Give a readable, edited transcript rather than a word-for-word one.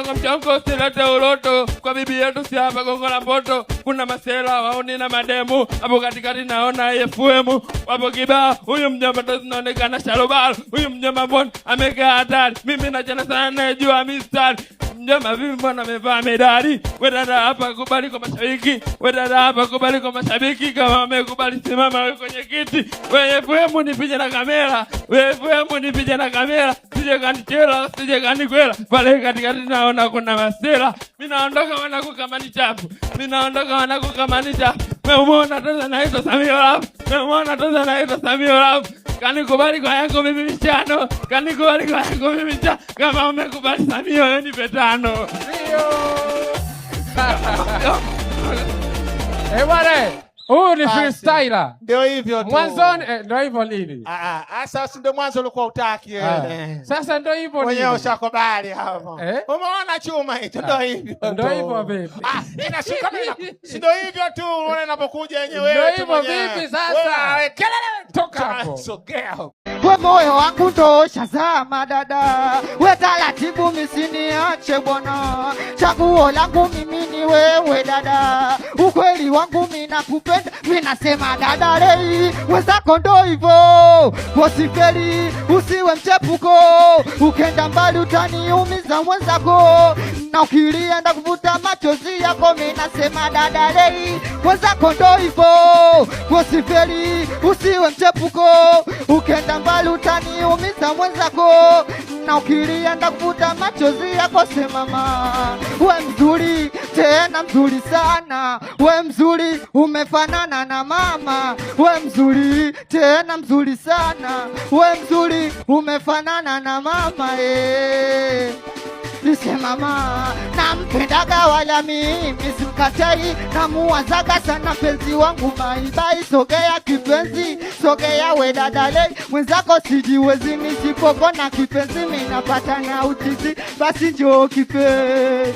Mchongo silete uloto. Kwa bibi yetu si hapa Gongo la Mboto. Kuna masela wauni na mademu. Hapo katikati naona FM. Wapo kibao. Huyu mjomba tunaonekana shalobal. Huyu mjomba mbona amekaa hatari. Mimi nachana sana jua mistari. Mjomba vipi mbona amevaa medali. Wedada hapa kubali kwa mashabiki. Wedada hapa kubali kwa mashabiki. Kama wamekubali simama wewe kwenye kiti. Wewe FM nipige na kamera. Wewe FM nipige na kamera. Sije kanichela, sije kanikwela. Pale katikati naona kuna masela. Mimi naondoka wanako kama ni chapu. Mimi naondoka wanako kama ni chapu. Umeona toza naitwa Samio Love. Umeona toza naitwa Samio Love. Kanikubali kwa yangu mimi michano. Kanikubali kwa yangu mimi michano. Kama umekubali Samio wewe nipe tano. Ndio. Bwana. Huyu ni freestyler. Ndio hivyo tu. Mwanzoni ndio hivyo lini? Sasa ndio mwanzo ulikuwa utaki wewe. Sasa ndio hivyo lini? Mwenyewe ushakubali hapo. Umeona chuma hicho ndio hivyo. Ndio hivyo vipi? Inashika mimi. Si ndio hivyo tu unaona inapokuja yenyewe wewe. Ndio Ndio hivyo vipi sasa? Kelele toka hapo. Sogea. Kwa moyo wangu tosha zama dada. We taratibu msiniache bwana. Chaguo langu mimi ni wewe dada. Ukweli wangu mimi nakupenda. Mimi nasema dada lei. Wenzako ndo hivyo. Usifeli, usiwe mchepuko. Ukenda mbali utaniumiza mwenzako. Na ukilienda kuvuta machozi yako mimi nasema dada lei. Wenzako ndo hivyo. Usifeli, usiwe mchepuko. Ukenda mbali utaniumiza mwenzako. Na ukilienda kuvuta machozi yako sema mama. We mzuri, tena mzuri sana. We mzuri, umefanana na mama. We mzuri, tena mzuri sana. We mzuri, umefanana na mama. Nisema mama, nampendaga wala mimi simkatai. Namuwazaga sana penzi wangu maibai. Sogea kipenzi, sogea we dada lei. Mwenzako sijiwezi nisipokona kipenzi. Mimi napata na utizi, basi njoo kipenzi.